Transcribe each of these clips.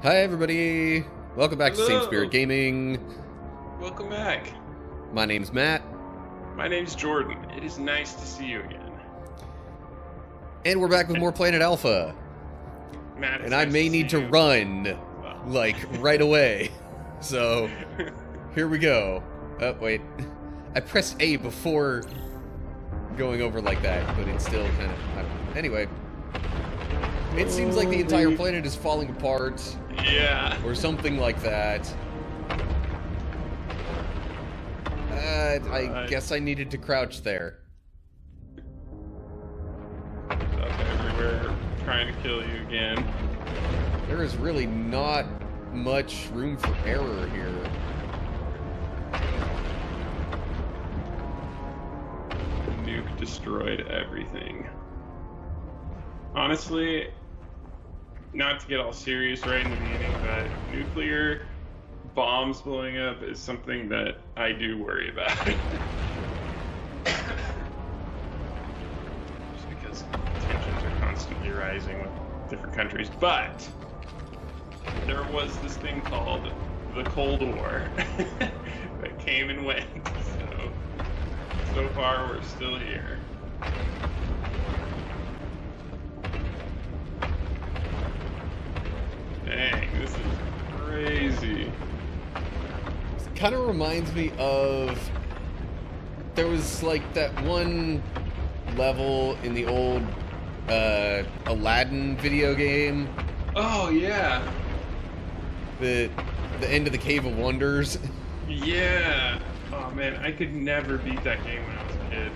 Hi everybody! Welcome back to Same Hello. Spirit Gaming. Welcome back. My name's Matt. My name's Jordan. It is nice to see you again. And we're back with more Planet Alpha. Matt, it's And I nice may to need see to you. run, Well. like, right away. So, here we go. Oh, wait. I pressed A before going over like that, but it's still kind of... I don't know. Anyway. It seems like the entire planet is falling apart. Yeah. Or something like that. I guess I needed to crouch there. Up everywhere, trying to kill you again. There is really not much room for error here. Nuke destroyed everything. Honestly, not to get all serious right in the beginning, but nuclear bombs blowing up is something that I do worry about. Just because tensions are constantly rising with different countries. But there was this thing called the Cold War that came and went. So far we're still here. Dang, this is crazy. It kind of reminds me of... There was, like, that one level in the old Aladdin video game. Oh, yeah. The end of the Cave of Wonders. Yeah. Oh, man, I could never beat that game when I was a kid.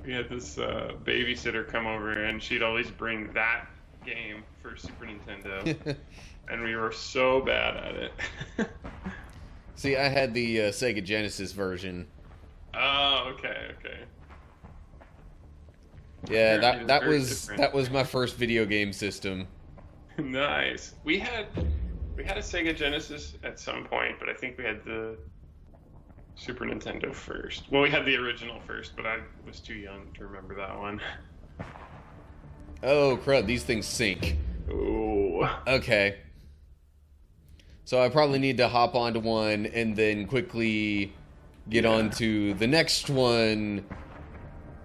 We had this babysitter come over, and she'd always bring that game for Super Nintendo. And we were so bad at it. See, I had the Sega Genesis version. Oh, okay. Yeah, Apparently that very was different. that was my first video game system. Nice. We had a Sega Genesis at some point, but I think we had the Super Nintendo first. Well, we had the original first, but I was too young to remember that one. Oh crud, these things sink. Oh. Okay. So I probably need to hop onto one and then quickly get onto the next one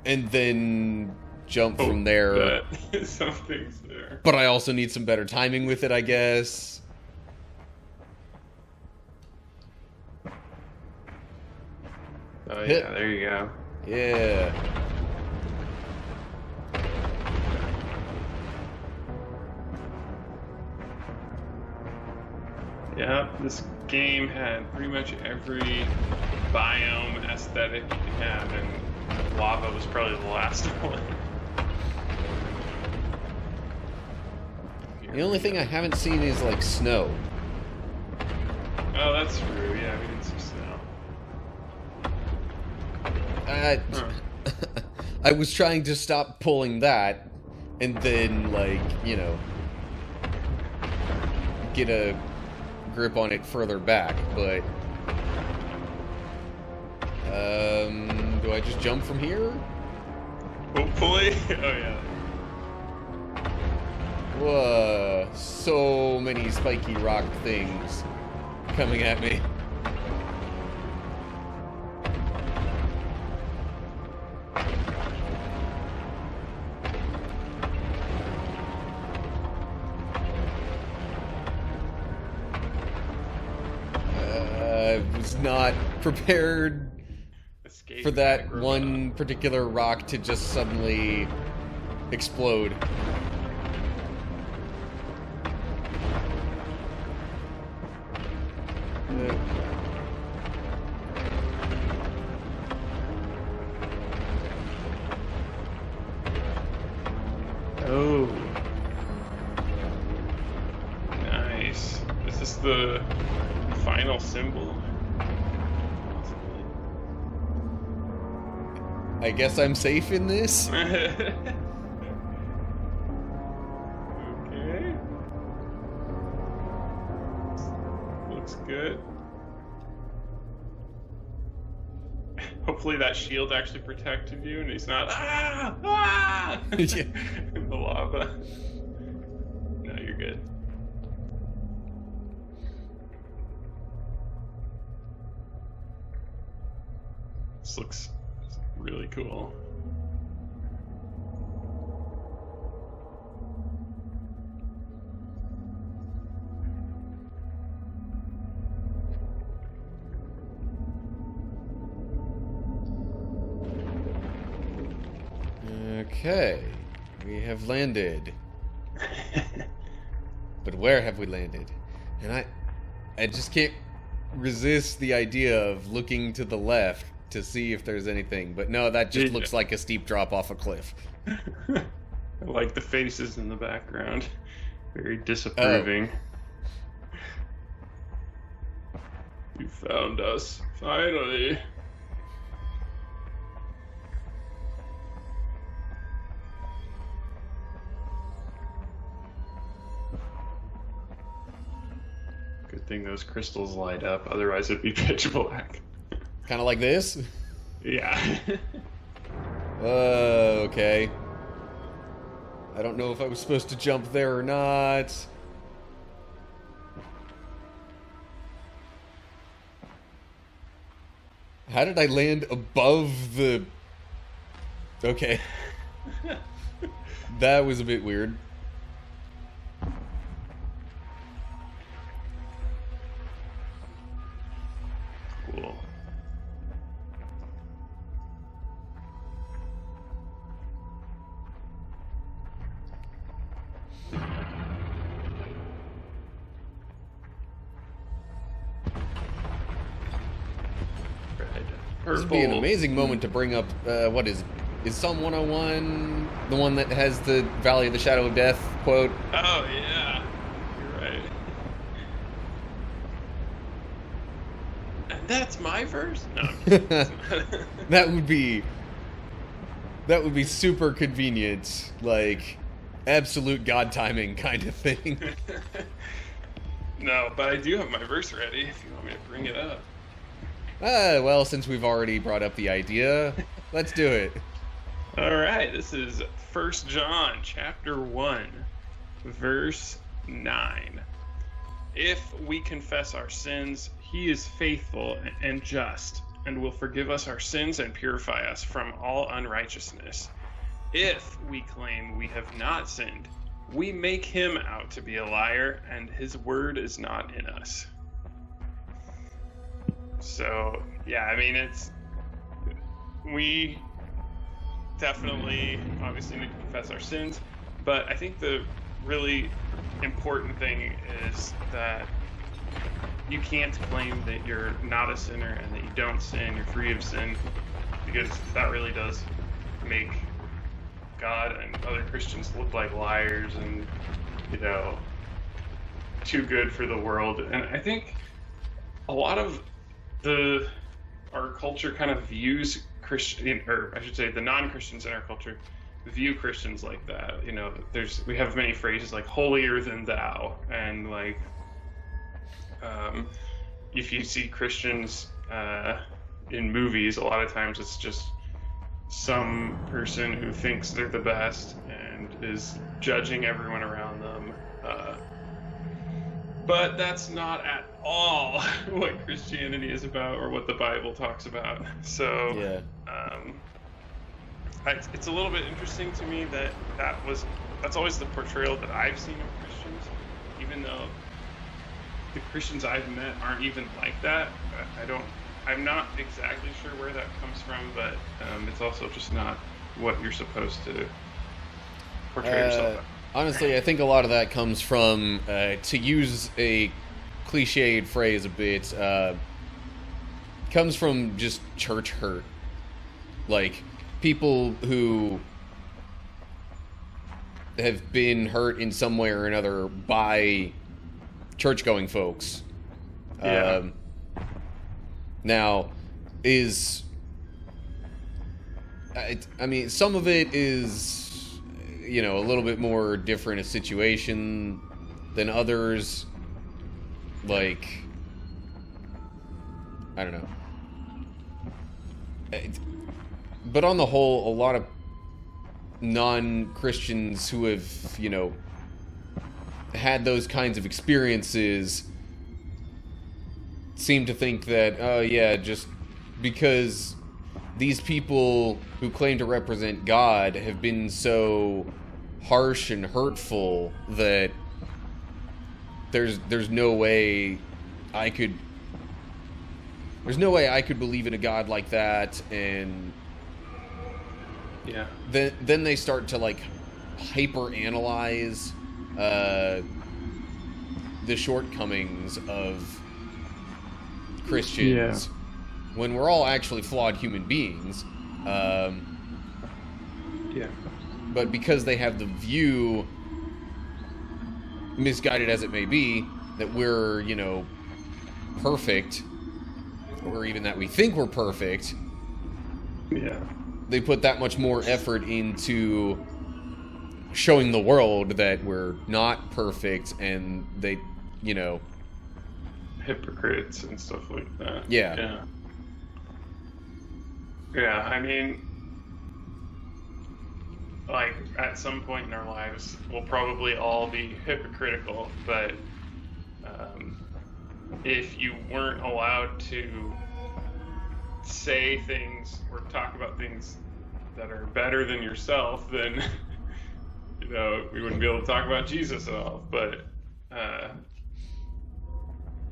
and then jump from there. Something's there. But I also need some better timing with it, I guess. Oh yeah, there you go. Yeah. Yeah, this game had pretty much every biome aesthetic you could have, and lava was probably the last one. The only thing I haven't seen is, like, snow. Oh, that's true. Yeah, we didn't see snow. I was trying to stop pulling that and then, like, you know, get a grip on it further back, but do I just jump from here? Hopefully. Oh yeah. Whoa, so many spiky rock things coming at me. I was not prepared Escape for that micro- one particular rock to just suddenly explode. Oh. Nice. Is this the final symbol? I guess I'm safe in this? Okay. Looks good. Hopefully that shield actually protected you and he's not in the lava. you're good. This looks really cool. Okay, we have landed. But where have we landed? And I just can't resist the idea of looking to the left to see if there's anything. But no, that just looks like a steep drop off a cliff. I like the faces in the background. Very disapproving. Oh. You found us, finally. Good thing those crystals light up, otherwise it'd be pitch black. Kind of like this? Yeah. Okay. I don't know if I was supposed to jump there or not. How did I land above the... Okay. That was a bit weird. Cool. This would be an amazing moment to bring up, what is Psalm 101 the one that has the Valley of the Shadow of Death quote? Oh, yeah. You're right. And that's my verse? No. That would be super convenient, like absolute God timing kind of thing. No, but I do have my verse ready if you want me to bring it up. Well, since we've already brought up the idea, let's do it. All right, this is 1 John chapter 1, verse 9. If we confess our sins, he is faithful and just, and will forgive us our sins and purify us from all unrighteousness. If we claim we have not sinned, we make him out to be a liar, and his word is not in us. So, yeah, I mean, we definitely, obviously, need to confess our sins, but I think the really important thing is that you can't claim that you're not a sinner and that you don't sin, you're free of sin, because that really does make God and other Christians look like liars and, too good for the world. And I think a lot of our culture kind of views the non-Christians in our culture view Christians like that. We have many phrases like holier than thou, and like if you see Christians in movies, a lot of times it's just some person who thinks they're the best and is judging everyone around them. But that's not at all what Christianity is about or what the Bible talks about. So yeah. It's a little bit interesting to me that's always the portrayal that I've seen of Christians, even though the Christians I've met aren't even like that. I'm not exactly sure where that comes from, but it's also just not what you're supposed to portray yourself as. Honestly, I think a lot of that comes from, to use a cliched phrase a bit, comes from just church hurt. Like, people who have been hurt in some way or another by church-going folks. Yeah. Now, I mean, some of it is, a little bit more different a situation than others. Like, I don't know. But on the whole, a lot of non-Christians who have, had those kinds of experiences seem to think that, oh yeah, just because these people who claim to represent God have been so harsh and hurtful that there's no way I could believe in a God like that. And Yeah. then they start to like hyper analyze the shortcomings of Christians when we're all actually flawed human beings. Yeah. But because they have the view, misguided as it may be, that we're, you know, perfect, or even that we think we're perfect, Yeah. they put that much more effort into showing the world that we're not perfect, and they, you know... Hypocrites and stuff like that. Yeah. Yeah. Yeah, I mean, like, at some point in our lives, we'll probably all be hypocritical, but if you weren't allowed to say things or talk about things that are better than yourself, then, you know, we wouldn't be able to talk about Jesus at all. But,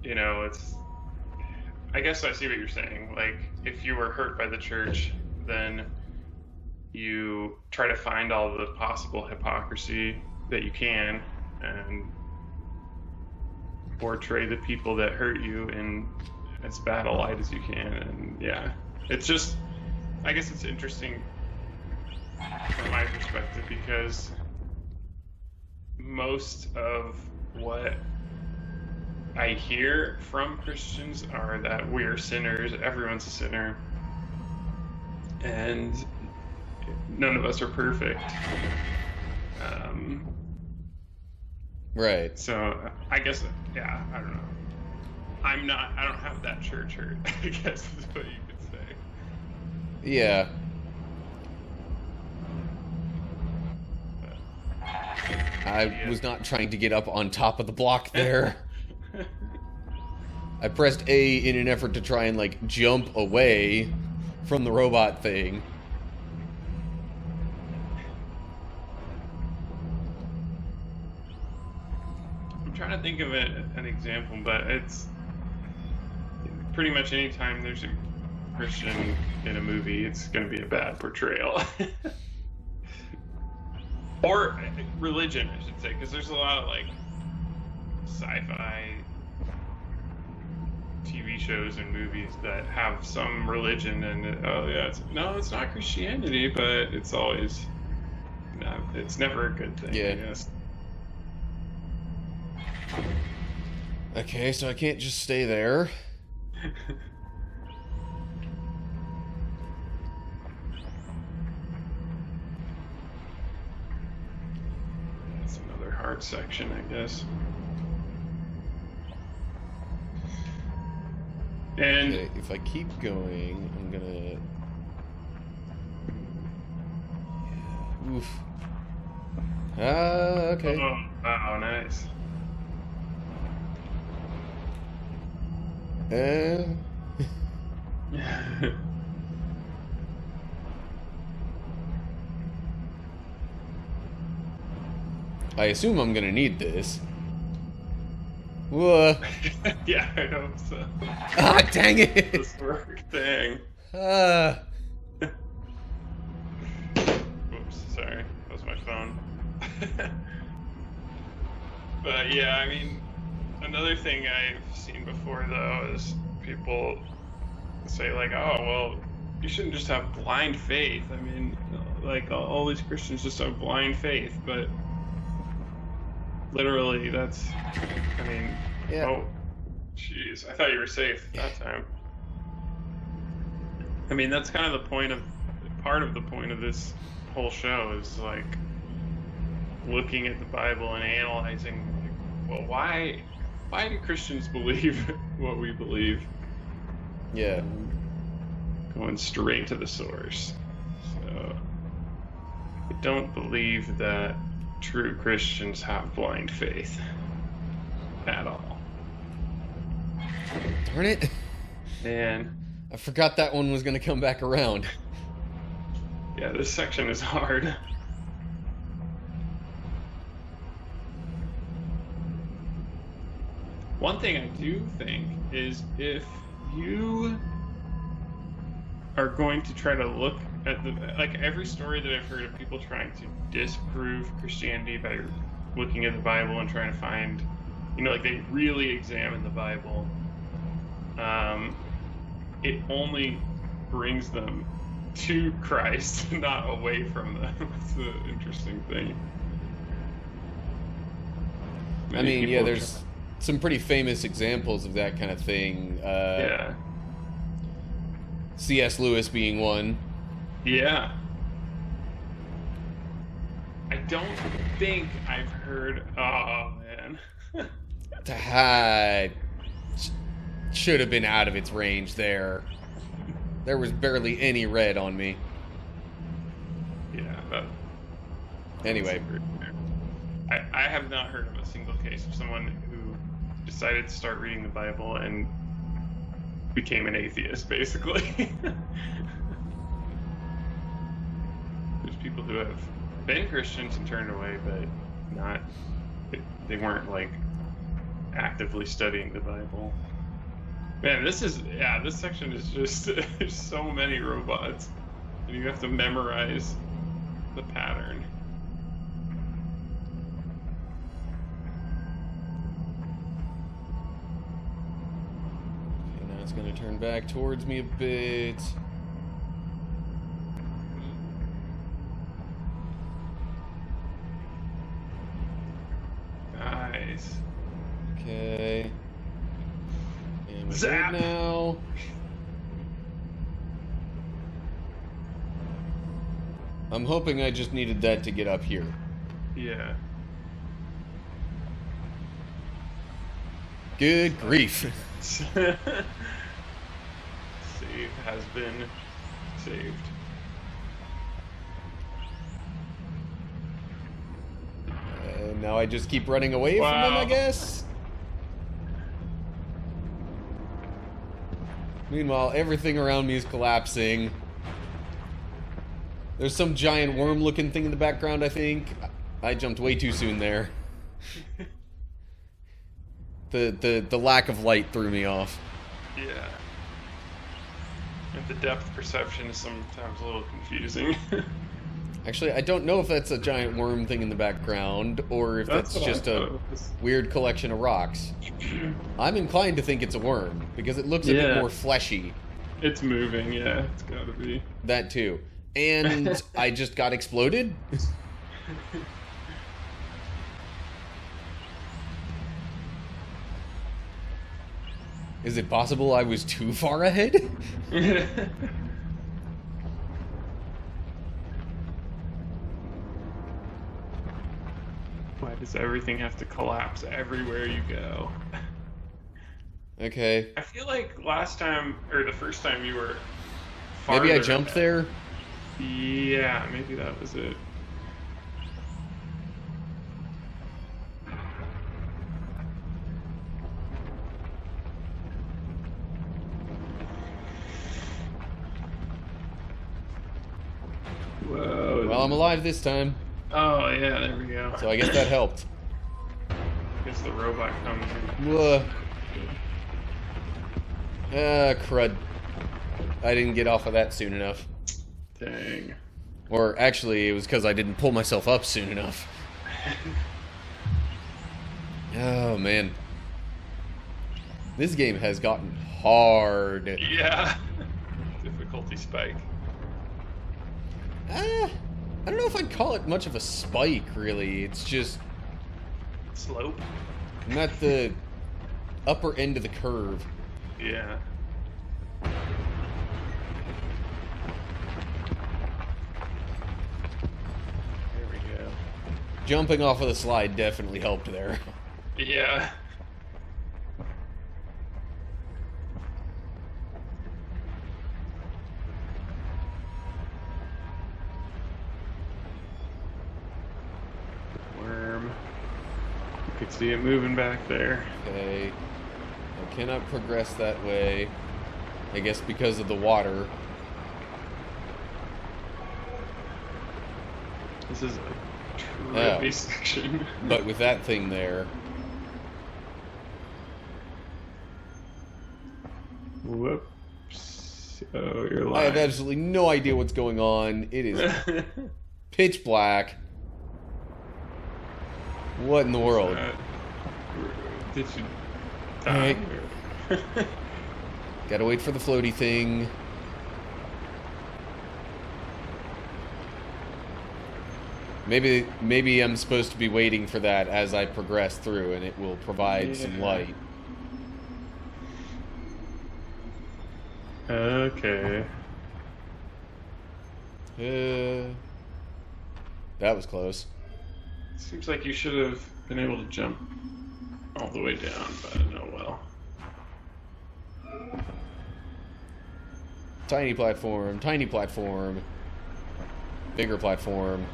you know, it's, I guess I see what you're saying. Like, if you were hurt by the church, then you try to find all the possible hypocrisy that you can and portray the people that hurt you in as bad a light as you can. And yeah, it's just, I guess it's interesting from my perspective, because most of what I hear from Christians are that we're sinners, everyone's a sinner, and none of us are perfect. Right. So I guess, yeah, I don't know. I don't have that church hurt, I guess is what you could say. Yeah. I was not trying to get up on top of the block there. I pressed A in an effort to try and, like, jump away from the robot thing. I'm trying to think of an example, but it's pretty much any time there's a Christian in a movie, it's going to be a bad portrayal. Or religion, I should say, because there's a lot of, like, sci-fi TV shows and movies that have some religion, and it's not Christianity, but it's always, no, it's never a good thing. Yeah. I guess. Okay, so I can't just stay there. That's another hard section, I guess. And Okay, if I keep going, I'm gonna... Yeah. Oof. Okay. oh, wow, nice. I assume I'm gonna need this. Whoa. Yeah, I hope so. Ah, dang it! This work thing. Ah. Oops, sorry. That was my phone. But yeah, I mean, another thing I've seen before, though, is people say, like, oh, well, you shouldn't just have blind faith. I mean, like, all these Christians just have blind faith, but literally, that's, I mean, Yeah. oh, jeez, I thought you were safe that time. I mean, that's kind of the point of, part of the point of this whole show is, like, looking at the Bible and analyzing, like, well, why do Christians believe what we believe? Yeah. Going straight to the source. So, I don't believe that true Christians have blind faith at all. Darn it. Man. I forgot that one was going to come back around. Yeah, this section is hard. One thing I do think is if you are going to try to look at like every story that I've heard of people trying to disprove Christianity by looking at the Bible and trying to find, like they really examine the Bible, it only brings them to Christ, not away from them. That's the interesting thing. I mean, yeah, there's some pretty famous examples of that kind of thing. Yeah. C.S. Lewis being one. Yeah. I don't think I've heard. Oh, man. Should have been out of its range there. There was barely any red on me. Yeah. Anyway. I have not heard of a single case of someone who decided to start reading the Bible and became an atheist, basically. There's people who have been Christians and turned away, but they weren't like actively studying the Bible. Man, this section is just, there's so many robots, and you have to memorize the pattern. Okay, now it's going to turn back towards me a bit. Nice. Okay. And we're Zap! good now. I'm hoping I just needed that to get up here. Yeah. Good grief. Save has been saved. And now I just keep running away from him, I guess? Meanwhile, everything around me is collapsing. There's some giant worm-looking thing in the background, I think. I jumped way too soon there. The lack of light threw me off. Yeah. And the depth perception is sometimes a little confusing. Actually, I don't know if that's a giant worm thing in the background, or if that's just a weird collection of rocks. I'm inclined to think it's a worm, because it looks a bit more fleshy. It's moving, yeah, it's gotta be. That too. And I just got exploded? Is it possible I was too far ahead? Why does everything have to collapse everywhere you go? Okay. I feel like last time, or the first time you were maybe I jumped there? Yeah, maybe that was it. Whoa. Well, I'm alive this time. Oh, yeah, there we go. So I guess that helped. I guess the robot comes in. Whoa. Crud. I didn't get off of that soon enough. Dang. Or actually, it was because I didn't pull myself up soon enough. Oh, man. This game has gotten hard. Yeah. Difficulty spike. I don't know if I'd call it much of a spike, really. It's just... Slope? I'm at the upper end of the curve. Yeah. There we go. Jumping off of the slide definitely helped there. Yeah. can see it moving back there. Okay. I cannot progress that way. I guess because of the water. This is a trippy section. But with that thing there. Whoops. Oh, you're lying. I have absolutely no idea what's going on. It is pitch black. What in the world? Did you die? Gotta wait for the floaty thing. Maybe I'm supposed to be waiting for that as I progress through, and it will provide some light. Okay. That was close. Seems like you should have been able to jump all the way down, but oh well. Tiny platform, bigger platform.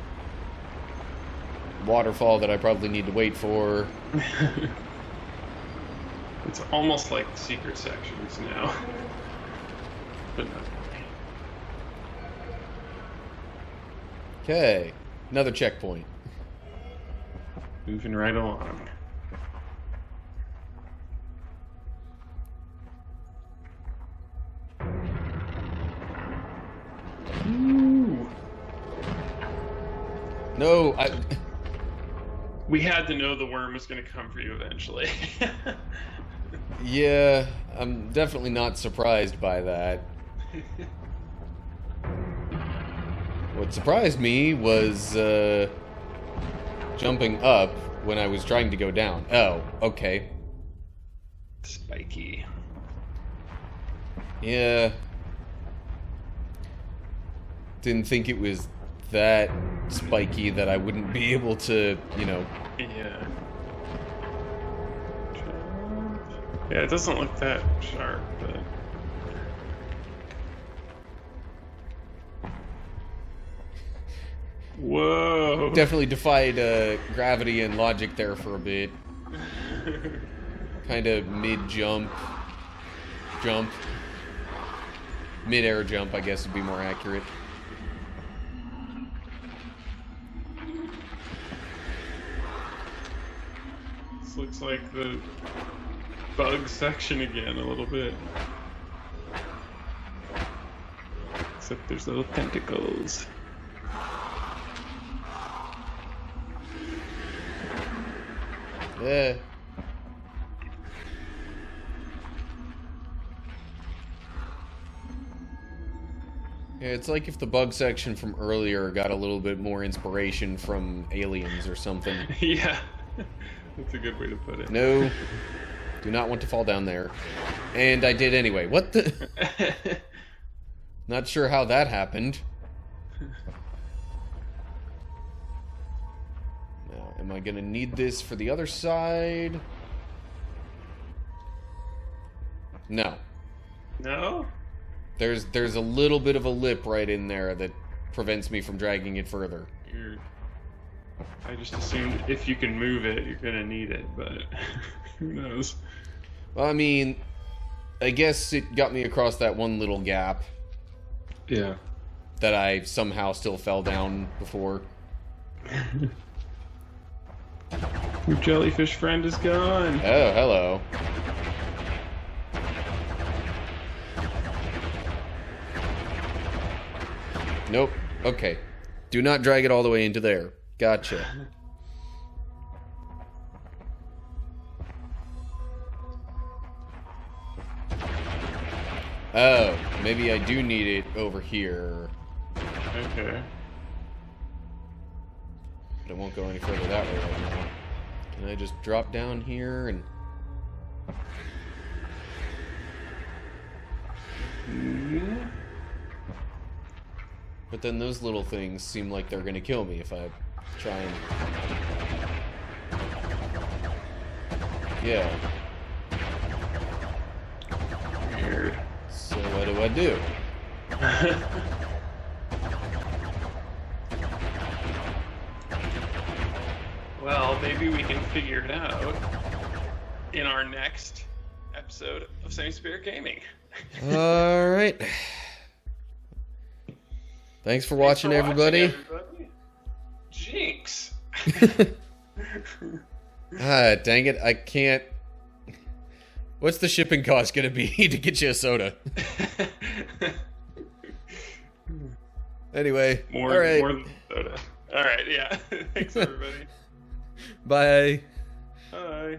Waterfall that I probably need to wait for. It's almost like secret sections now. But no. Okay, another checkpoint. Moving right along. Ooh. No, We had to know the worm was going to come for you eventually. Yeah, I'm definitely not surprised by that. What surprised me was jumping up when I was trying to go down. Oh, okay. Spiky. Yeah. Didn't think it was that spiky that I wouldn't be able to, you know. Yeah. Yeah, it doesn't look that sharp, but... Whoa! Definitely defied gravity and logic there for a bit. Kind of mid-jump. Mid-air jump, I guess would be more accurate. This looks like the bug section again a little bit. Except there's little tentacles. Yeah. Yeah, it's like if the bug section from earlier got a little bit more inspiration from Aliens or something. Yeah, that's a good way to put it. No, do not want to fall down there. And I did anyway. What the? Not sure how that happened. Now, am I gonna need this for the other side? No. No? There's a little bit of a lip right in there that prevents me from dragging it further. I just assumed if you can move it, you're gonna need it, but who knows? Well, I mean, I guess it got me across that one little gap. Yeah. That I somehow still fell down before. Your jellyfish friend is gone. Oh, hello. Nope. Okay. Do not drag it all the way into there. Gotcha. Oh, maybe I do need it over here. Okay. But it won't go any further that way right now. Can I just drop down here and... Yeah. But then those little things seem like they're gonna kill me if I try and... Yeah. Weird. So what do I do? Well, maybe we can figure it out in our next episode of Same Spirit Gaming. All right. Thanks for watching, everybody. Jinx. Ah, dang it! I can't. What's the shipping cost gonna be to get you a soda? Anyway, more than soda. All right, yeah. Thanks, everybody. Bye. Bye.